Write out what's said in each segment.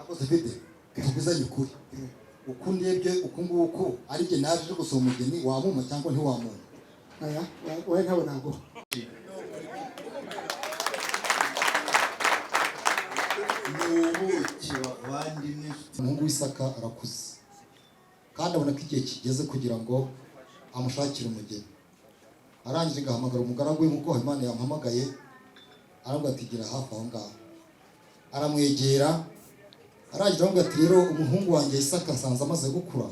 akoze vide tuguzanye ukuri ukundebye ukunguko ari je naje gusoma umugeni wamuma cyangwa ntiwamuma aya we ntawe nago n'ubuki bavandimwe. Umuhungu w'Isaka arakuze kandi abona ko igihe kigeze kugira ngo amushakire umugeni. Arangije gahamagara umugaragu we muko Imana yamuhamagaye, aravuga ati gira hafi aho ngaho. Aramwegera arangije aravuga ati rero umuhungu wanjye Isaka asanze amaze gukura,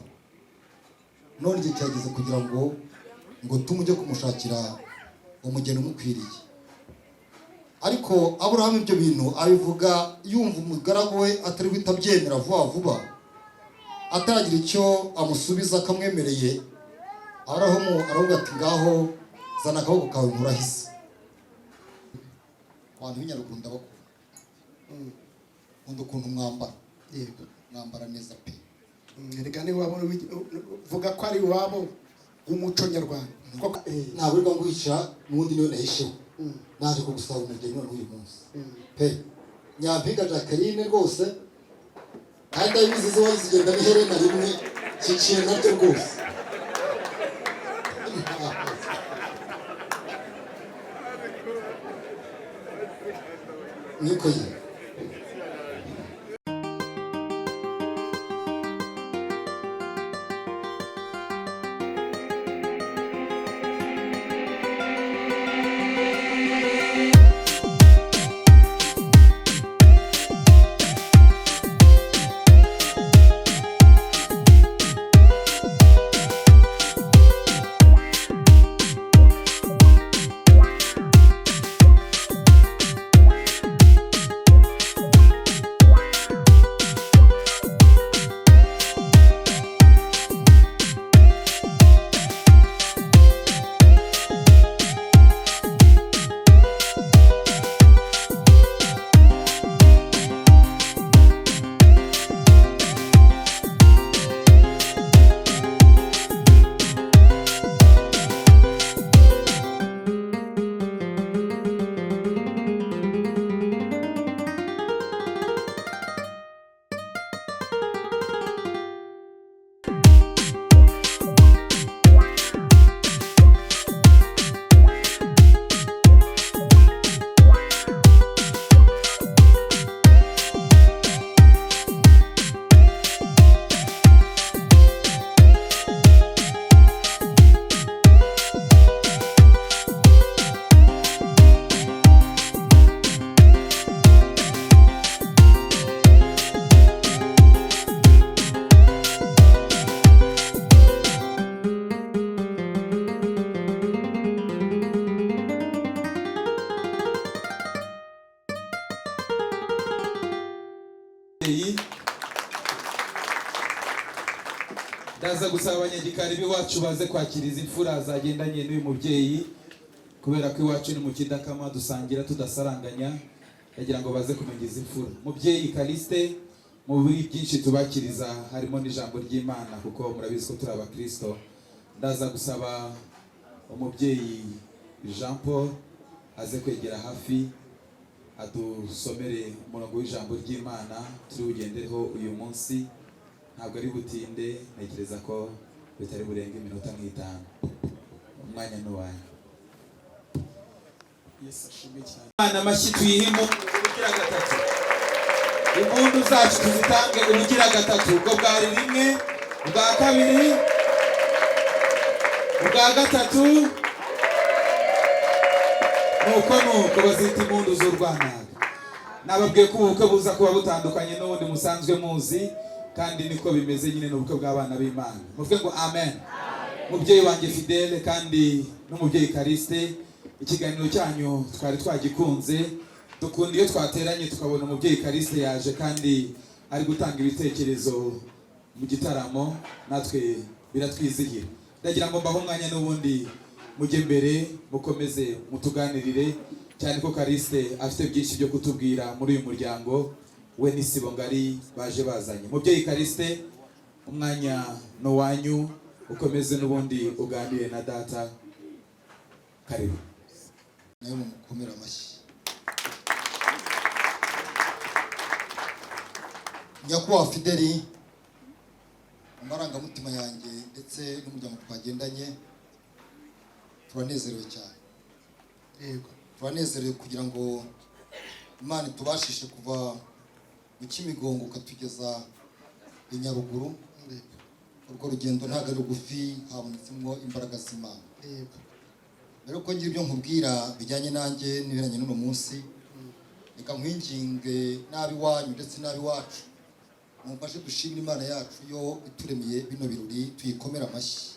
none igihe cyageze kugira ngo tumujye kumushakira umugeni umukwiriye. Ariko Aburahamu ibyo bintu abivuga yumva umugaragu we atari witabyemera vuba ataragira icyo amusubiza akamwemereye. Aravuga ati ngaho zana akaboko kawe nkurahise. Abantu b'inyarwanda bakuru nkunda ukuntu mwambara, yego mwambara neza pe. Erega ni wabo vuga ko ari wabo umuco nyarwanda ntabwo rero ngwica n'undi niwe nahisheho naje kugusaba umugeni none uyu munsi pe. Nyampinga Jacqueline rwose kandi abizi zo zigenda n'iherena rimwe kiciye naryo rwose. niko ye ndaza gusaba abanyagikari b'iwacu baze kwakiriza imfura zagendanye n'uyu mubyeyi, kubera ko iwacu ni mu kidakama dusangira tudasaranganya, yagira ngo baze kumenyeza imfura. Mubyeyi Kaliste, mu biri byinshi tubakiriza harimo n'ijambo ry'Imana kuko murabizi ko turi abakristo. Ndaza gusaba umubyeyi Jean Paul aze kwegera hafi adusomere umurongo w'ijambo ry'Imana turi bugendereho uyu munsi. Ntabwo ari butinde, ntekereza ko bitari burenge iminota nk'itanu. Umwanya n'uwanyu. Yesu ashimwe cyane. Imana amashyi tuyihimo ubugira gatatu. Impundu zacu tuzitange ubugira gatatu. Ubwo bwari rimwe, ubwa kabiri, ubwa gatatu. Nuko bazita impundu z'urwanaga. Nababwiye ko ubukwe buza kuba butandukanye n'ubundi musanzwe muzi, kandi niko bimeze nyine n'ubukwe bw'abana b'Imana. Muvuge ngo amen. Mubyeyi wanjye Fidele kandi n'umubyeyi Kaliste, ikiganiro cyanyu twari twagikunze. Dukunda iyo twateranye tukabona umubyeyi Kaliste yaje kandi ari gutanga ibitekerezo mu gitaramo, natwe biratwizihira. Ndagira ngo mbaho umwanya n'ubundi mujye mbere mukomeze mutuganirire, cyane ko Kaliste afite byinshi byo kutubwira muri uyu muryango we n'isibo ngari baje bazanye. Mubyeyi Kaliste, umwanya no wanyu, ukomeze n'ubundi uganire na data. Karibu. nayo mumukomera amashyi. nyakubahwa Fideli, amarangamutima yanjye ndetse n'umuryango twagendanye turanezerewe cyane. yego Turanezerewe kugira ngo Imana tubashishe kuva mu Kimigongo ukatugeza i Nyaruguru. Urwo rugendo ntabwo ari rugufi, habonetsemo imbaraga z'Imana. yego Rero ko ngira ibyo nkubwira bijyanye nanjye n'ibiranye n'uno munsi, reka nkwinginge nabi wanyu ndetse nabi wacu mumfashe dushimire Imana yacu yo ituremeye bino birori, tuyikomera amashyi.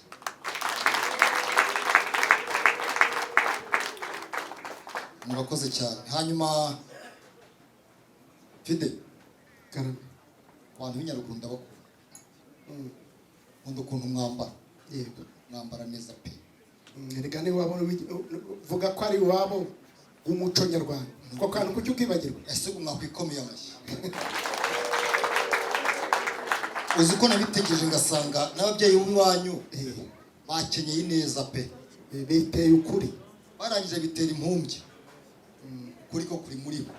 Murakoze cyane. Hanyuma Fide, karame abantu b'inyaruguru ndabakunda. Nkunda ukuntu mwambara, yego mwambara neza pe. reka niba wabona vuga ko ari iwabo w'umuco nyarwanda, ko kantu kuki ukibagirwa? Ese ubu mwakwikomeye amashyi. Uzi ko nabitegereje ngasanga n'ababyeyi b'umwanyu bakenyeye neza pe, biteye ukuri, barangije bitera impumbya. Kuri ko kuri muri bo,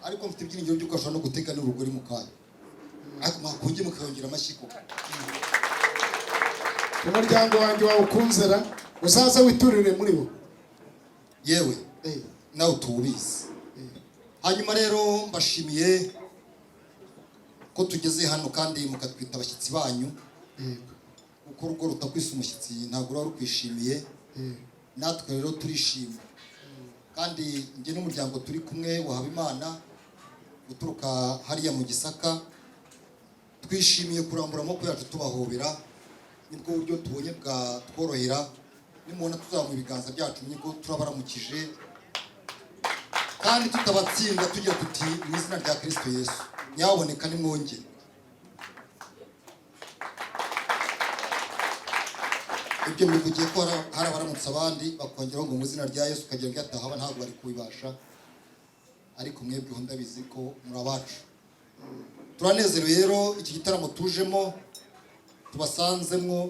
ariko mfite ibyiringiro by'uko ashobora no guteka n'urugori mu kanya, ariko mwakunge mukayongera amashyi koko. umuryango wanjye wawukunzera uzaza witurire muri bo, Yewe nawe tuwubizi. Hanyuma rero mbashimiye ko tugeze hano kandi mukatwita abashyitsi banyu, kuko urugo rutakwisa umushyitsi ntabwo ruba rukwishimiye. Natwe rero turishimye, kandi njye n'umuryango turi kumwe wa Habimana guturuka hariya mu Gisaka, twishimiye kurambura amaboko yacu tubahobera. Nibwo buryo tubonye bwa tworohera, nimubona tuzamuye ibiganza byacu menye ko turabaramukije kandi tutabatsinda tugira tuti mu izina rya Kristo Yesu nyaboneka nimwongere. Ibyo mbivugiye ko hari abaramutse abandi bakongeraho ngo mu izina rya Yesu ukagira ngo yatahaba ntabwo bari kubibasha, ariko mwebweho ndabizi ko muri abacu. Turanezerewe rero iki gitaramo tujemo tubasanzemo,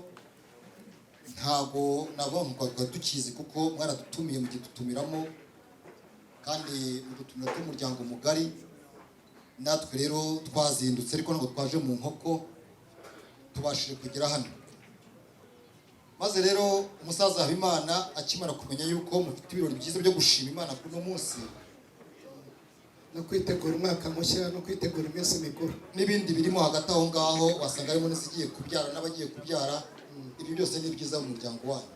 ntabwo nabonye twari dukizi kuko mwaradutumiye mugidutumiramo kandi mudutumira tw'umuryango mugari. Natwe rero twazindutse ariko ntabwo twaje mu nkoko, tubashije kugera hano. Maze rero umusaza Habimana akimara kumenya yuko mufite ibirori byiza byo gushima Imana kuri uno munsi no kwitegura umwaka mushya no kwitegura iminsi mikuru n'ibindi birimo hagati aho ngaho, wasanga harimo n'izigiye kubyara n'abagiye kubyara. Ibi byose ni byiza mu muryango wanyu.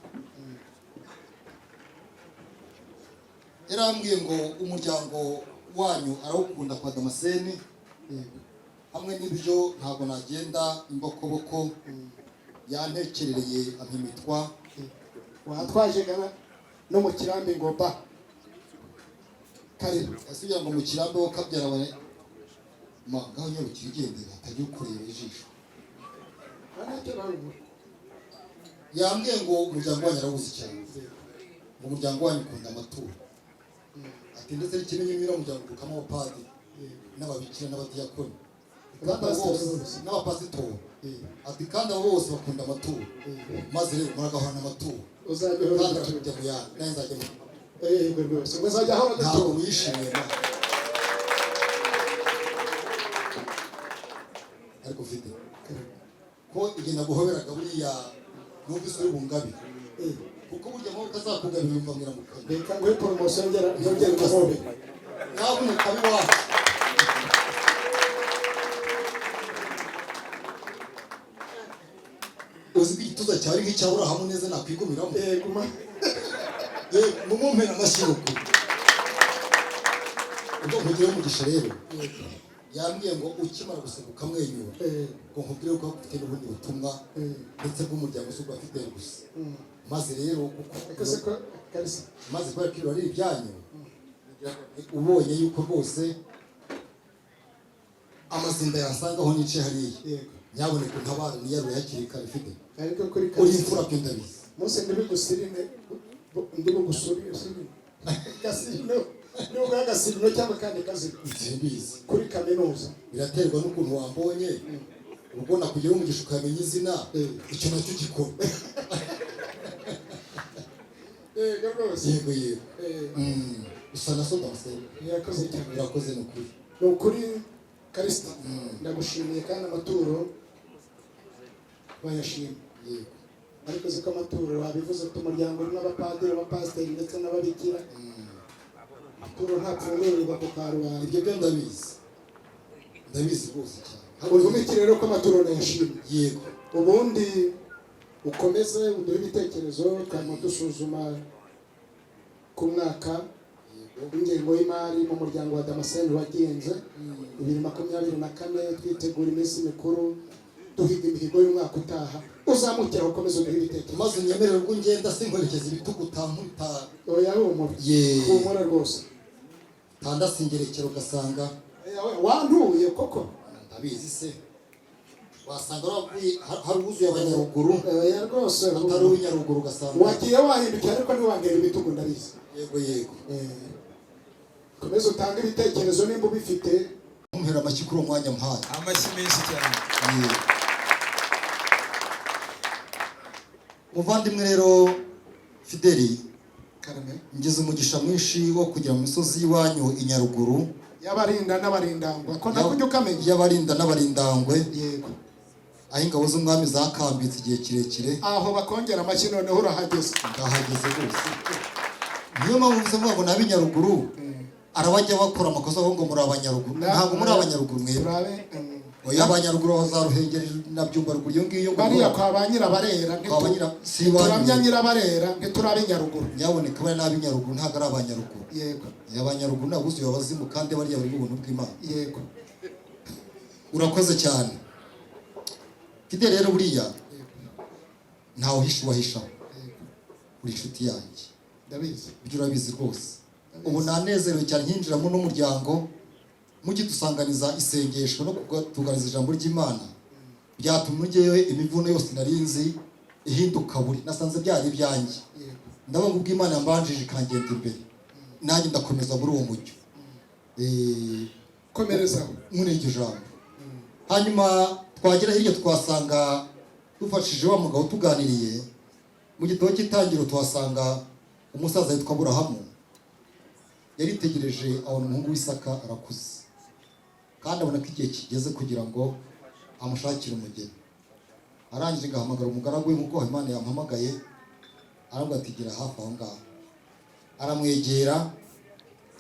Yarambwiye ngo umuryango wanyu arawukunda kwa Damascene, hamwe n'ibyo ntabwo nagenda imbokoboko, yantekerereye ampimitwa. watwaje gana no mu kirambi ngo ba kare Asubira ngo mu kirambi wo kabyara we magaho nyarukira igendera atajya ukureba ijisho. Yambwiye ngo umuryango wanyu arawuzi cyane, ngo umuryango wanyu ukunda amaturo. Ati ndetse n'ikimenyi mwira umuryango ukamo abapadiri n'ababikira n'abadiyakoni n'abapasitori. Ati kandi abo bose bakunda amaturo, maze rero muragahorana amaturo kandi tujya mu yandi nayo nzajya mu ntabwo wishimiye na ariko ufite ko igihe naguhoberaga buriya numvise uri bungabire, kuko burya amaboko azakugabira yumva mu kanwa. reka nguhe poromosiyo yongera ugahobe nawe umukabi wacu. Uzi ko igituza cyawe ari nk'icya Aburahamu neza nakwigumiramo. guma Mumumpera amashyi ukuri. Ubwo mugire umugisha rero, yambwiye ngo ukimara guseka ukamwenyura ngo nkubwire ko ufite n'ubundi butumwa ndetse bw'umuryango usuka afite gusa. Maze rero maze kubera ko ibirori ibyanyu, ubonye yuko rwose amazinda yasangaho nice hariya, nyaboneka untabara niyarure hakiri kare. Ufite ariko kuri uri imfura byo ndabizi. munsi ndibigusirine ndibugusuriye gasino nubwo agasirino cyangwa kandi kazino Simbizi. kuri kaminuza Biraterwa n'ukuntu wambonye, ubwo nakugira umugisha ukamenya izina, icyo nacyo gikora. rwose Yego yego. Usa na so Damascene. yakoze cyane Urakoze ni ukuri. ni ukuri Kristo ndagushimiye kandi amaturo bayashimye. yego Ariko ziko amaturo wabivuze ko umuryango urimo abapadiri, abapasiteri ndetse n'ababikira. Amaturo ntapfundurirwa ku karubanda. ibyo byo ndabizi rwose cyane. Urumiki rero ko amaturo nayashimye. yego Ubundi ukomeze uduhe ibitekerezo twama dusuzuma ku mwaka w'ingengo y'imari mu muryango wa Damascene wagenze 2024, twitegura iminsi mikuru, duhiga imihigo y'umwaka utaha. Uzamukira ukomeze uduhe ibitekerezo. maze unyemerere ubwo ngenda sinkorekeza ibitugu utankuta. Oya humura. Ye. Humura rwose. Tandasingerekero ugasanga Wantuye koko. ndabizi se wasanga hari ubuzuye abanyaruguru Oya rwose. atari uw'inyaruguru ugasanga Wagiye wahindukira ariko ntiwangera ibitugu ndabizi. yego Komeza utange ibitekerezo nimba ubifite. mumpera amashyi kuri uwo mwanya mpaye. amashyi menshi cyane. Yego. Muvandimwe rero Fideli, Karame. ngeze umugisha mwinshi wo kugera mu misozi y'iwanyu i Nyaruguru, Y'abarinda n'abarindangwa ko nakujya ukamenya. y'abarinda n'abarindangwe, Yego. aho ingabo z'umwami zakambitse igihe kirekire. Aho bakongera amashyi noneho urahageze. ndahageze rwose. Niyo mpamvu bivuze ngo n'ab'i Nyaruguru arabajya bakora amakosa aho ngo muri abanyaruguru. Ntabwo muri abanyaruguru mwebwe. Turabe. Oya abanyaruguru za Ruhengeri na Byumba ruguru iyo ngiyo ngo Bariya kwa ba Nyirabarera. Kwa ba Nyira- si Turamya iwanyu. Nyirabarera ntiturabe Nyaruguru. nyaboneka bari n'ab'i Nyaruguru ntabwo ari abanyaruguru. Yego. Abanyaruguru ni abuzuye abazimu kandi bariya bari ubuntu bw'Imana. Yego. Urakoze cyane. Fide rero buriya ntawe uhisha uwahisha. Uri inshuti yanjye. Ndabizi. Ibyo urabizi rwose. Ubu nanezerewe cyane nkinjiramo n'umuryango mujye dusanganiza isengesho no kutuganiza ijambo ry'Imana. Byatuma ujyeyo imivuno yose narinzi ihinduka buri. Nasanze byari ibyanjye. Yego. Ndabona ubwo Imana yambanjije ikangenda imbere. Nanjye ndakomeza muri uwo mujyo. Komerezaho. Muri iryo jambo. Hanyuma twagera hirya twasanga dufashije wa mugabo tuganiriye mu gitabo cy'itangiro tuhasanga umusaza yitwa Aburahamu. Yaritegereje abona umuhungu w'Isaka arakuze kandi abona ko igihe kigeze kugira ngo amushakire umugeni. Arangije agahamagara umugaragu we nk'uko Imana yamuhamagaye, aravuga ati gira hafi aho ngaho. Aramwegera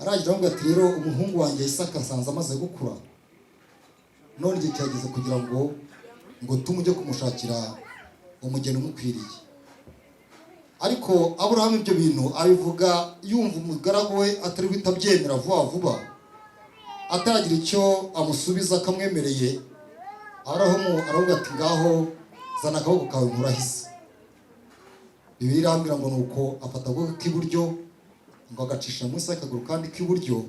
arangije aravuga ati rero umuhungu wanjye Isaka nsanze amaze gukura, none igihe cyageze kugira ngo tumujye kumushakira umugeni umukwiriye. Ariko Aburahamu ibyo bintu abivuga yumva umugaragu we atari guhita abyemera vuba vuba, ataragira icyo amusubiza akamwemereye. Aburahamu aravuga ati ngaho zana akaboko kawe nkurahize. Bibiliya irambwira ngo nuko afata akaboko k'iburyo ngo agacisha munsi y'akaguru kandi k'iburyo,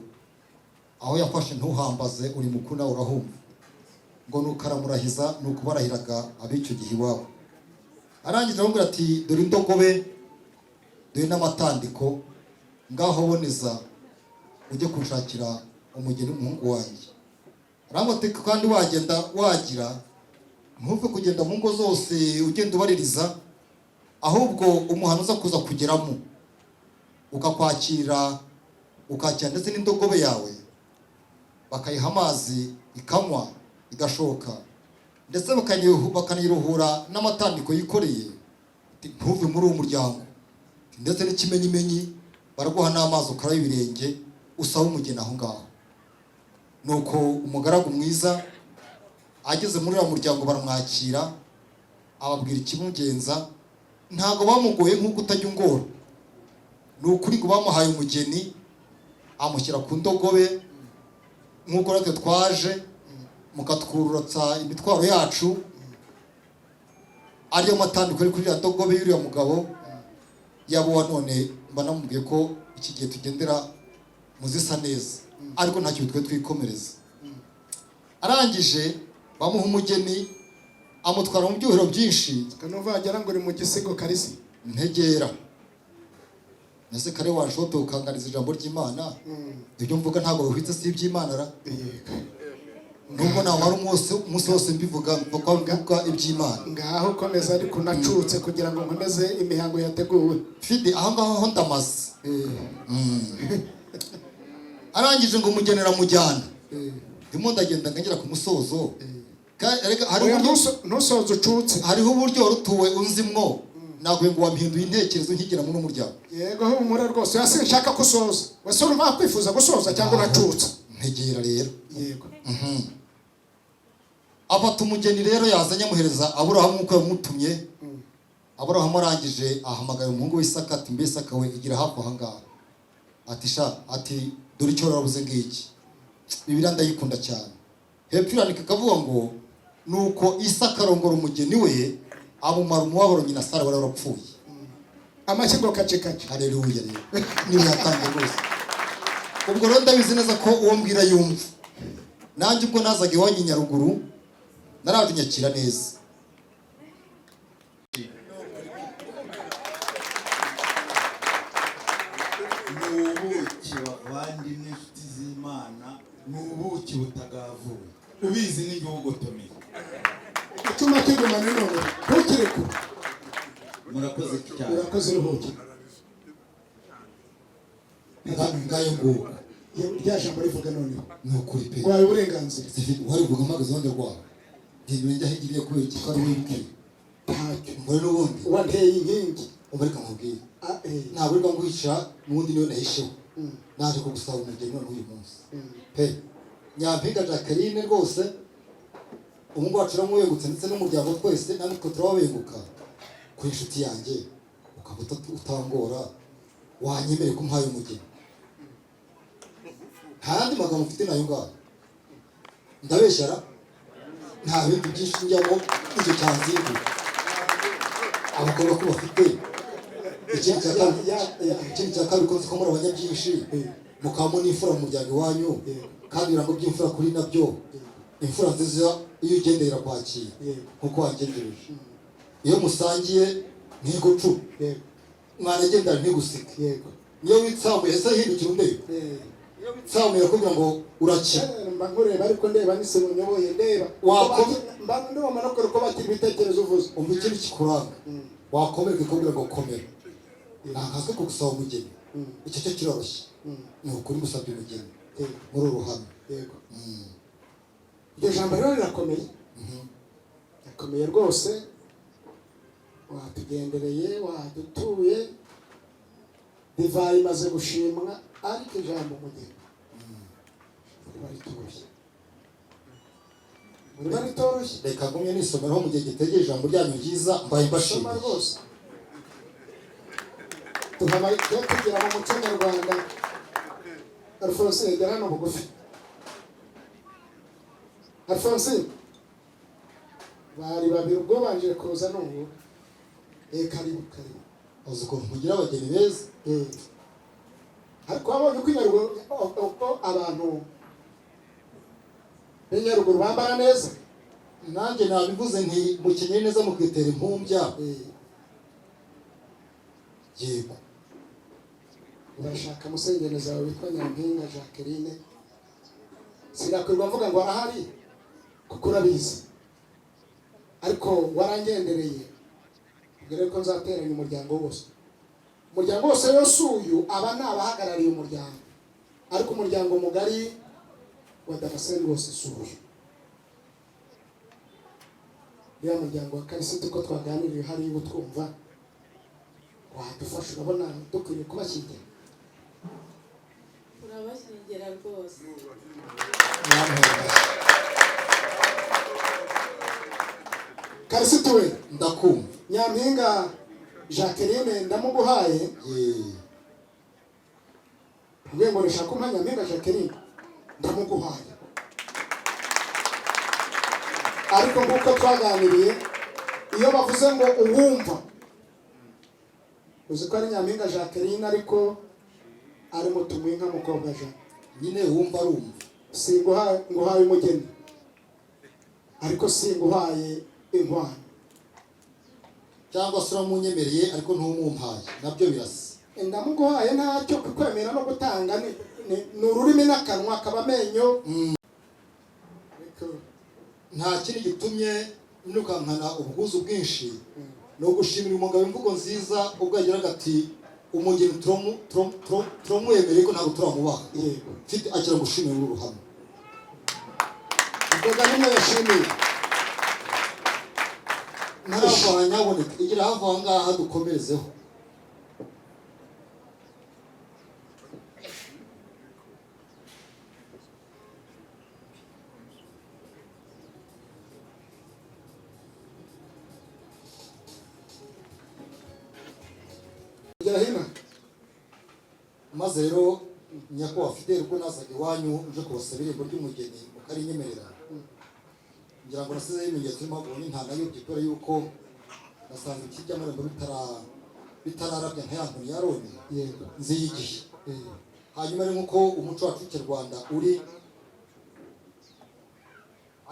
aho yafashe ntuhambaze uri mukuru nawe urahumva, ngo nuko aramurahiza, nuko barahiraga ab'icyo gihe iwabo. Arangije aramubwira ati dore indogobe, dore n'amatandiko, ngaho boneza ujye kunshakira umugeni w'umuhungu wanjye. Arambwira ati kandi wagenda wagira ntuve kugenda mu ngo zose ugenda ubaririza, ahubwo umuhano uza kuza kugeramo ukakwakira, ukakira ndetse n'indogobe yawe bakayiha amazi ikanywa igashoka, ndetse bakaniruhura n'amatandiko yikoreye. Ntuve muri uwo muryango, ndetse n'ikimenyimenyi baraguha n'amazi ukarabe ibirenge usaba umugeni aho ngaho. Nuko umugaragu mwiza ageze muri uwo muryango baramwakira, ababwira ikimugenza. Ntabwo bamugoye nk'uko utajya ungora, ni ukuri ngo bamuhaye umugeni amushyira ku ndogobe nk'uko natwe twaje mukatwurutsa imitwaro yacu, ariyo matandiko ari kuri iriya ndogobe y'uriya mugabo yabo. None mba namubwiye ko iki gihe tugendera muzisa neza, ariko ntacyo twe twikomereza. Arangije bamuha umugeni amutwara mu byuhiro byinshi. Kanuvagera ngo uri mu gisigo Karisi. Ntegera nese kare wanshoto ukanganiza ijambo ry'Imana. Ibyo mvuga ntabwo bihwitse si iby'Imana ra. Nubwo namara umunsi wose mbivuga mvuga iby'Imana. Ngaho komeza ariko nacutse kugira ngo nkomeze imihango yateguwe. Fide aho ngaho ndamaze. Arangije ngo umugenera mujyana. ndimo ndagenda ngagera ku musozo Oya, ntusoze ucutse. hariho uburyo warutuwe unzimwo ntabwo ngo wampinduye intekerezo nkigera muri umuryango. Yego humura rwose, hasi nshaka kusoza. Wese urumva kwifuza gusoza cyangwa unacutse? Ntegera rero. Yego. Afata umugeni rero yazanye amuhereza Aburahamu uko yamutumye. Aburahamu arangije ahamagara umuhungu w'Isaka ati mbese akawe igira hafi aha ngaha. Ati dore icyo warabuze ngiki. Bibiliya ndayikunda cyane. Hepfo irandika kavuga ngo nuko Isaka arongora umugeni we amumara umubabaro nyina Sara wari warapfuye. Amakigo kace. Haleluya rero. Niwe yatangiye rwose. Ubwo rero ndabizi neza ko uwo mbwira yumva. Nanjye ubwo nazaga iwanyu i Nyaruguru naraje nyakira neza. Nubuki bavandimwe inshuti z'Imana, nubuki butagavuye. Ubizi n'igihugotomeye. Icyuma kigumana none ntukireko. Murakoze cyane. Urakoze ruhuke. Ngayo ngo Rya jambo rivuga none. nukuri pe. Wawe uburenganzira. Wari vuga magaze wande rwawe. Ndibye njya higiriye ko iki ko ari wibwiye. Ntacyo. Muri n'ubundi Wanteye inkingi. ubarika nkubwiye. Eh. Ntabwo rwa ngwica n'ubundi niwe nahisheho. Naje kugusaba umugeni none uyu munsi. Pe. Nyampinga Jacqueline rwose umungu wacura mwegutse ndetse n'umuryango twese namwe turababenguka ku inshuti yanjye ukabuta utangora wanyemere ko mpaye umugeni. Handi magambo mfite nayo ngaho. Ndabeshyara nta bindi byinshi njyamo icyo cyanzindu. Abakobwa ko bafite ikindi cya kabiri ko muri abanyabyinshi mukamo n'imfura mu muryango iwanyu kandi ibirango by'imfura kuri nabyo imfura nziza iyo ugendera kwakira nkuko wangendereje. Iyo musangiye ntigucu mwanagendana ntigusike. Niyo witsamuye ese hindukira undebe. Iyo witsamuye kugira ngo urakira. Mba nkureba ariko ndeba nise munyoboye ndeba. Mba ndoma no ko batira ibitekerezo uvuze. Umva ikintu kikuranga. Wakomereka kugira ngo komera. Nakaze kugusaba umugeni. Icyo cyo kiroroshye. Ni ukuri musabye umugeni. Muri uruhame. Yego. Iryo jambo rero rirakomeye. Yakomeye rwose. Watugendereye, wadutuye. Divayi imaze gushimwa ariko ijambo umugeni. Baritoroshye. Muri baritoroshye. Reka ngumye nisomeraho mu gihe gitegeye ijambo ryanyu ryiza mbaye mbashimiye. Soma rwose. Tuhabaye kugira mu muco nyarwanda. Alphonse yegera no bugufi. Alphonse bari babiri ubwo banje kuza n'ubu. Karibu. Uzi ko kugira abageni beza. Ariko abonye ko Nyaruguru abantu b'Inyaruguru bambara neza. Nanjye nabivuze nti mukenyeye neza mukitera impumbya. Yego. Urashaka musengeneza wawe witwa Nyampinga Jacqueline. Sinakwirwa mvuga ngo arahari kuko urabizi. Ariko warangendereye. Ubwire ko nzateranya umuryango wose. Umuryango wose wose uyu aba nabahagarariye umuryango. Ariko umuryango mugari wa Damascene wose suye. Ya muryango wa Karisiti ko twaganiriye hari ubu twumva wadufasha urabona dukwiriye kubashyingira. Urabashyingira rwose. Karisiti we ndakumva. Nyampinga Jacqueline ndamuguhaye. Ubwo ngo nishaka kumpa Nyampinga Jacqueline ndamuguhaye. Ariko nkuko twaganiriye iyo bavuze ngo uwumva uzi ko ari Nyampinga Jacqueline ariko ari mutumwe nka mukobwa Jean. Nyine wumva arumva. Nguhaye umugeni ariko singuhaye inkwano. Cyangwa se uramunyemereye ariko ntumumpaye nabyo birasa. Ndamuguhaye ntacyo kukwemera no gutanga ni ururimi n'akanwa kaba amenyo. Nta kindi gitumye nukankana ubwuzu bwinshi no gushimira umugabo imvugo nziza ubwo yagiraga ati umugeni turamwemereye ko ntabwo turamubaha. Mfite akira gushimira muri ruhame. Ngoga nimwe yashimiye. ntarava nyaboneka igira hava aha ngaha dukomerezeho. Gira hino. maze rero nyakubahwa Fidele ubwo nazaga iwanyu uje kubasaba irembo ry'umugeni ukarinyemerera, ngira ngo nasizeho ibimenyetso impamvu nta nayo byikora yuko nasanze iki by'amarembo bitararabya nka ya nkoni ya Aroni nzi y'igihe. Hanyuma ari nk'uko umuco wacu w'Ikinyarwanda uri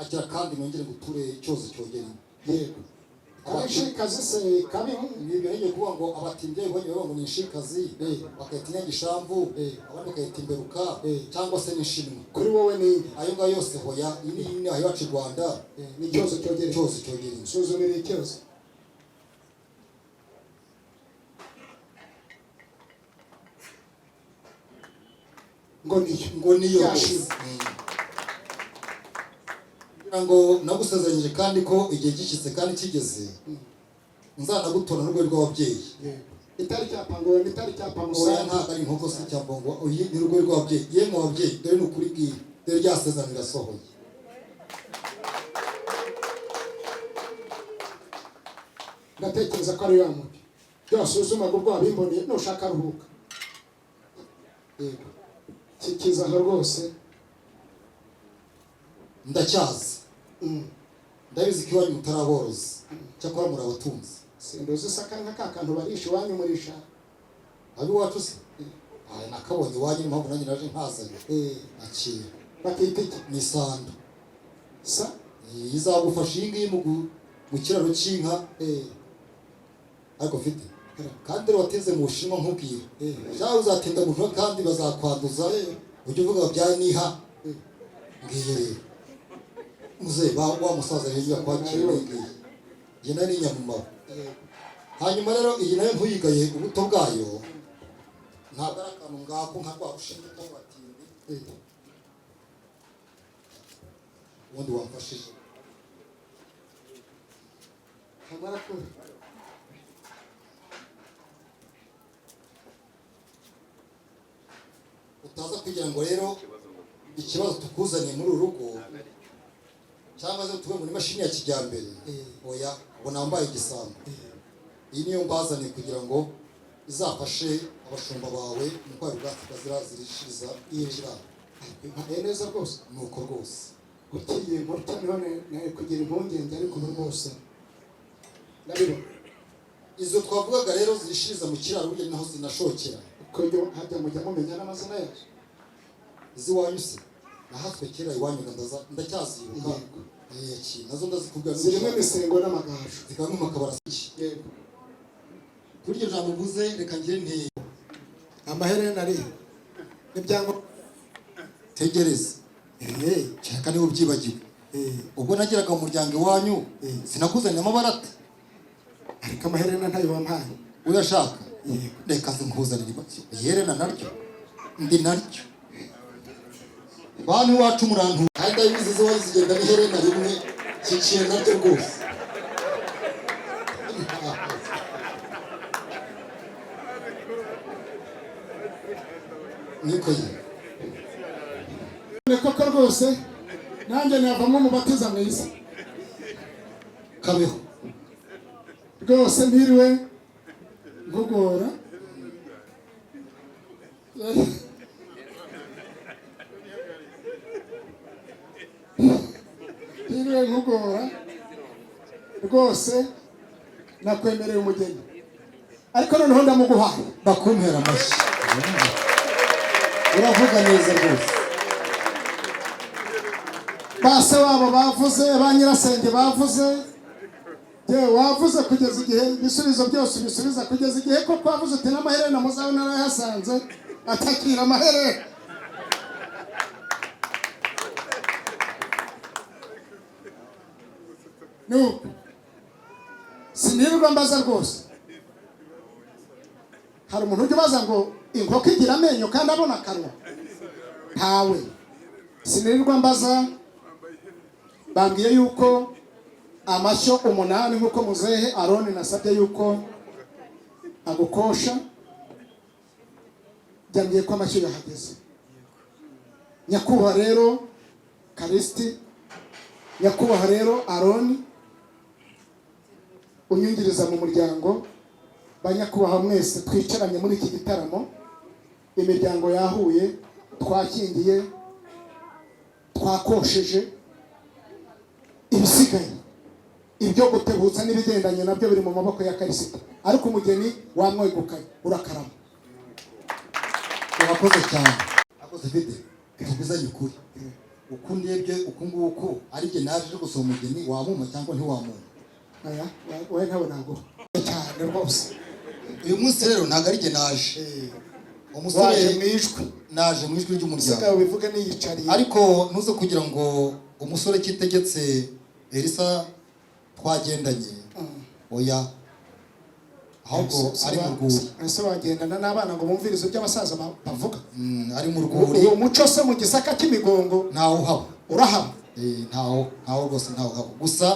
agira kandi nongere guture cyoze cyogera. Yego. Abashikazi se kabi Nibyo ngiye kuvuga ngo abatimbye bonye baba ngo nishikazi bakayita inyagishamvu abandi bakayita imberuka cyangwa se nishimwe. kuri wowe ni Ayo ngayo yose hoya ini ni ayo wacu Rwanda ni cyozo cyogere. cyose cyogera. Suzumira icyozo. ngo niyo Yashimwe. ngo nagusezeranyije kandi ko igihe gishyitse kandi kigeze nzanagutora n'urwego rw'ababyeyi. Itari cyapa ngo itari cyapa Oya musanze. ntabwo ari inkoko se cyangwa ngo uyi ni urwego rw'ababyeyi. Yemwe ababyeyi dore ni ukuri bw'iyi dore ryasezerano rirasohoye. Ndatekereza ko ari ya mubi. Byasuzumaga ubwo wabimboniye nushaka ruhuka. Yego. Kikiza aho rwose. Ndacyazi ndabizi ko iwanyu mutaraborozi cyakora muri abatunzi. Sindoze saka nka kantu barisha iwanyu murisha. Abi wacu se nakabonye iwanyu impamvu nanjye naje ntazanye akira Bakita iki? ni sando Sa? izagufasha iyi ngiyi mu kiraro cy'inka ariko mfite kandi rero wateze mu Bushinwa nkubwira cyangwa uzatinda mu Bushinwa kandi bazakwanduza ujye uvuga bya niha ngiye rero muze wa musaza rero kwakira ngiye njye nari nyamumaro. Hanyuma rero iyi nayo ntuyigaye ubuto bwayo ntabwo ari akantu ngako nka rwa rushinge k'abatindi ubundi wamfashije Kamara ko. utaza kugira ngo rero ikibazo tukuzaniye muri uru rugo cyangwa se tuve muri mashini ya kijyambere. Oya ubona wambaye igisambo. Iyi niyo mbazaniye kugira ngo izafashe abashumba bawe mu kwari bw'akazira zirishiriza yinjira. Neza rwose. Nuko rwose Ukiye murta none kugira impungenge ariko rwose. Ndabibona. izo twavugaga rero zirishiriza mu kiraro burya naho zinashokera. Ko hajya mujya mumenya n'amazina yazo. Iziwanyu se nahatswe kera iwanyu ndacyazibuka. Nazo ndazikubwira Zirimo imisengo n'amagaju. zikaba nk'amakabara iki. Yego. Turyo jambo mvuze reka ngire nteye. Amaherena ari n'ibyango Tegereza. Cyaka niba ubyibagiwe. Ubwo nageraga mu muryango iwanyu sinakuzaniye amabarate. ariko amaherena ntayo wampaye. Uyashaka reka nkuzanire iherena naryo ndi naryo bantu wacu murantu kandi abizi zo zigenda n'iherena rimwe kiciye naryo rwose. niko ye Koko rwose nanjye navamo umubatiza mwiza. kabeho Rwose mpiriwe nkugora. Mpiriwe nkugora. Rwose nakwemereye umugeni. Ariko noneho ndamuguhaye. bakumpera amashyi. Uravuga neza rwose. Base wabo bavuze, ba nyirasenge bavuze. Wavuze kugeza igihe ibisubizo byose bisubiza kugeza igihe ko kwavuze uti n'amaherena muzawe narayasanze atakira amaherena. Nuko sinirirwa mbaza rwose. Hari umuntu ujya ubaza ngo inkoko igira amenyo kandi abona akanwa? Ntawe. Sinirirwa mbaza bambwiye yuko amashyo 8 nk'uko muzehe Aroni nasabye yuko agukosha, byambwiye ko amashyo yahageze. Nyakubahwa rero Karisti, nyakubahwa rero Aroni, unyungiriza mu muryango, banyakubahwa mwese twicaranye muri iki gitaramo, imiryango yahuye, twakingiye, twakosheje, ibisigaye ibyo gutebutsa n'ibigendanye nabyo biri mu maboko ya Karisita, ariko umugeni wamwegukanye urakarama. urakoze cyane. akoze bide tuguzanye ukuri, ukundebye ukunguko ari je naje gusoma umugeni wamuma cyangwa ntiwamuma. Aya wowe ntabwo nago cyane rwose. Uyu munsi rero ntago ari je naje, Waje mwijwe, naje mwijwe ry'umuryango, sika bivuga niyicariye, ariko ntuze kugira ngo umusore kitegetse Elisa twagendanye, oya ahubwo ari mu rwuri. ese wagendana n'abana ngo bumvirize ibyo abasaza bavuga? Ari mu rwuri. Uwo muco se mu gisaka cy'imigongo ntawo uhaba, urahaba? ntawo rwose ntawo uhaba. Gusa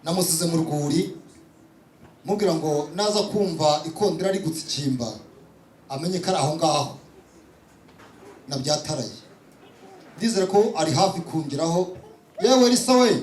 namusize mu rwuri mubwira ngo naza kumva ikondera ari gutsikimba amenye ko ari aho ngaho nabyataraye. Ndizera ko ari hafi kungeraho. Yewe Elisa we,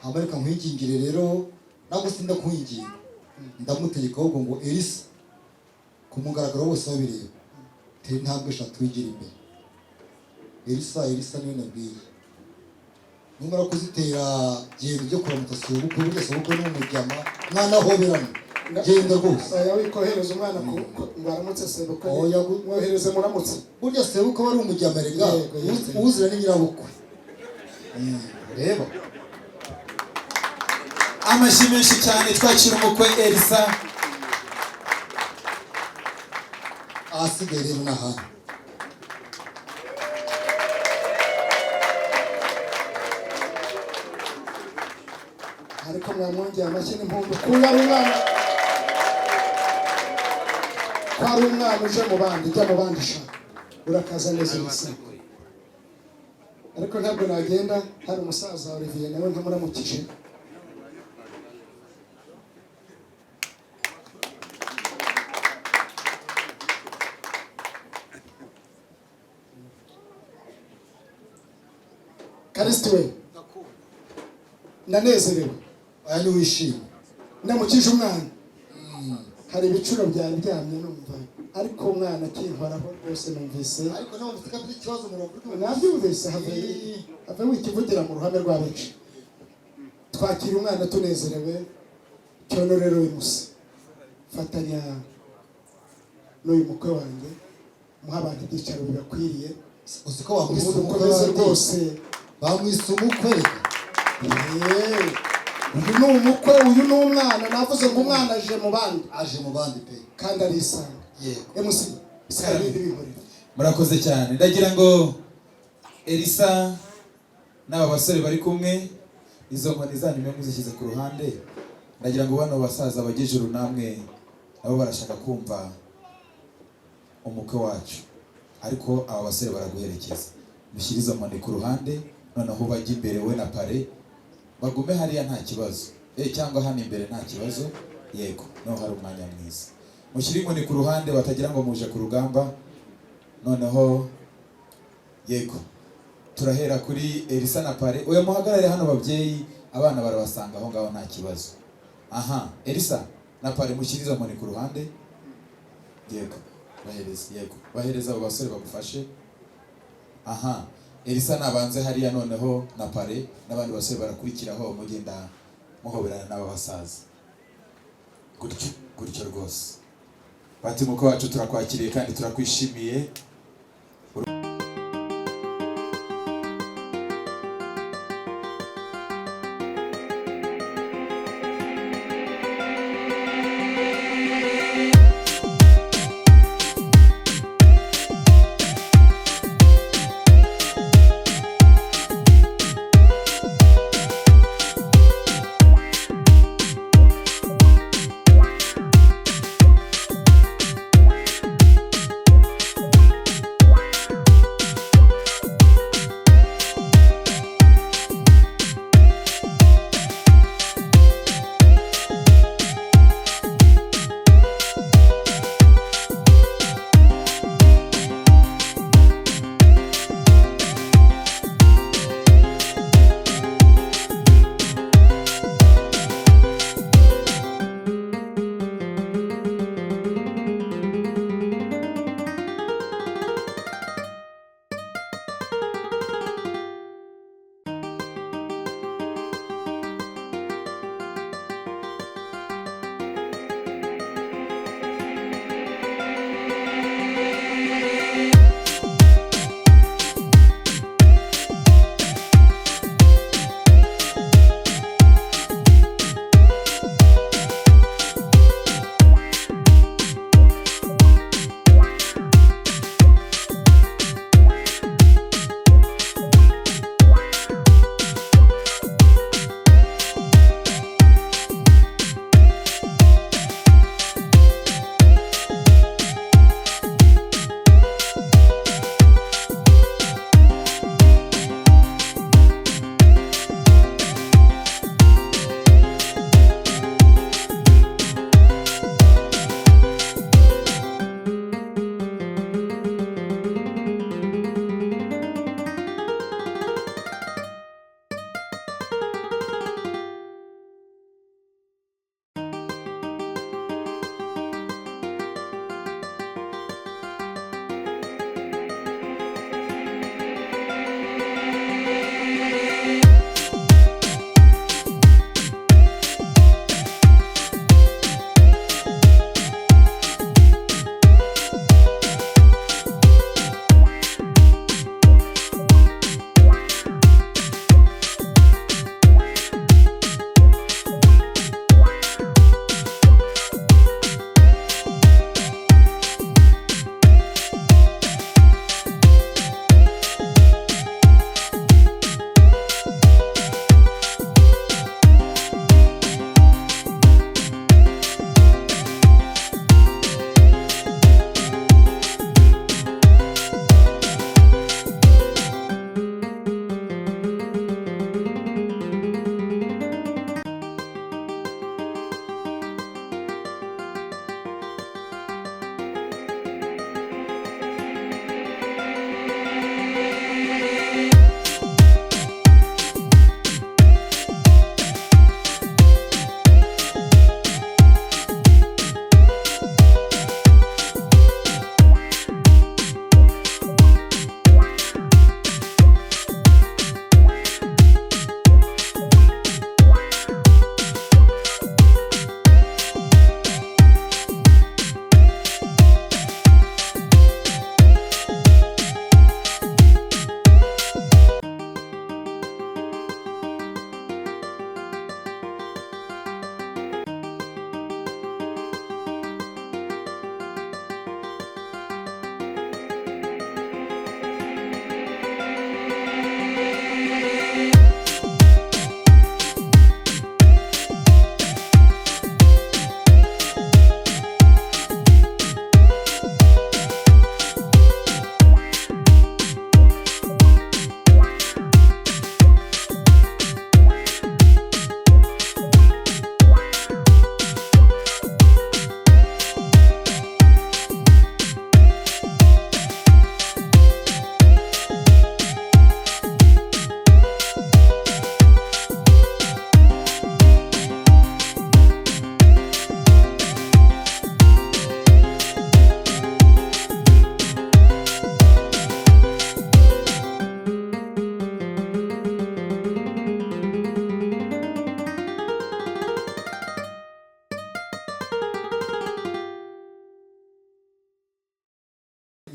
abareka nkwingingire rero nabwo sinda kwinginga, ndamutegeka ahubwo ngo Elisa ku mugaragaro wose wabireba teri ntabwo 3 wigira imbere. Elisa niwe nabwiye numara kuzitera genda byo kuramutsa sobukwe, burya sobukwe n'umujyama mwana hoberana genda rwose. Aya wikohereza umwana ku baramutse sebukwe, oya mwohereze muramutse, burya sebukwe bari umujyama rega uzira ni nyirabukwe. Reba amashyi menshi cyane twakira umukwe Elisa. ahasigaye rero n'ahandi ariko mwamwongeye amashyi n'impundu kuya ari umwana, kwari umwana uje mu bandi, jya mu bandi shaka urakaza neza Elisa. Ariko ntabwo nagenda hari umusaza Olivier nawe ntamuramukije. Karisti we, ndanezerewe. aya ni wishimye, ndamukije umwana. Hari ibicuro byari byamye numva, ariko umwana akintwaraho rwose numvise. ariko nawe mfite kabiri ikibazo mu rugo Nabyumvise have wikivugira mu ruhame rw'abenshi. Twakira umwana tunezerewe, cyono rero wimusa fatanya n'uyu mukwe wanjye muha abantu ibyicaro bibakwiriye. uzi ko wamwise umukwe rwose, bamwise umukwe. uyu ni umukwe, uyu ni umwana. Navuze ngo umwana aje mu bandi pe kandi arisanga. Yego MC isabindi bihorera. Murakoze cyane. Ndagira ngo Elisa n'aba basore bari kumwe izo nkoni zanyu mwe muzishyize ku ruhande, ndagira ngo bano basaza bagejuru namwe nabo barashaka kumva umukwe wacu, ariko aba basore baraguherekeza. Mushyiriza mani ku ruhande, noneho bajya imbere we na pare bagume hariya nta kibazo, cyangwa hano imbere nta kibazo. Yego, noneho hari umwanya mwiza. Mushyire inkoni ku ruhande batagira ngo muje ku rugamba. Noneho yego, turahera kuri Elisa na pare. Oya, muhagarare hano babyeyi, abana barabasanga aho ngaho nta kibazo. Aha, Elisa na pare mushyiriza mani ku ruhande. Yego, bahereza abo basore bagufashe. Aha, Elisa nabanze hariya, noneho na pare n'abandi basore barakurikiraho, mugenda muhoberana n'aba basaza gutyo rwose. Bati mukwe wacu turakwakiriye kandi turakwishimiye.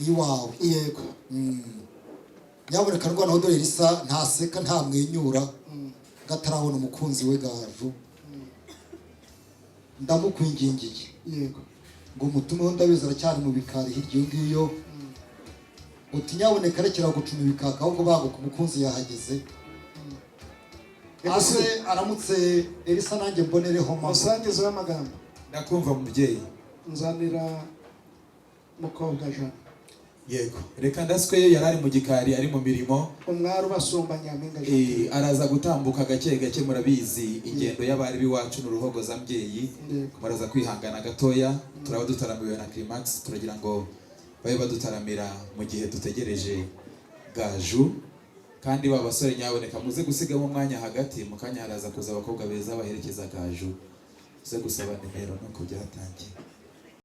ni iwawe. yego. Nyaboneka ndwanaho dore Elisa ntaseka ntamwenyura gatarabona umukunzi we Gaju. Ndamukwingingiye yego. ngo mutumeho ndabizi aracyari mu bikari hirya iyo ngiyo. Uti nyaboneka rekera gucuma ibikaka ahubwo baguka umukunzi yahageze. Ase aramutse Elisa nanjye mbonereho mama. Musangizo w'amagambo. Ndakumva mubyeyi. Nzanira mukobwa Jean. Yego. Reka ndasweyo yari ari mu gikari ari mu mirimo. Umwari ubasumba Nyampinga. Araza gutambuka gake gake murabizi ingendo y'abari biwacu n'uruhogoza mbyeyi. Muraza kwihangana gatoya turaba dutaramiwe na Climax turagira ngo babe badutaramira mu gihe dutegereje Gaju. Kandi ba basore nyaboneka muze gusigamo umwanya hagati mu kanya haraza kuza abakobwa beza baherekeza Gaju. Uze gusaba nimero nuko byatangiye.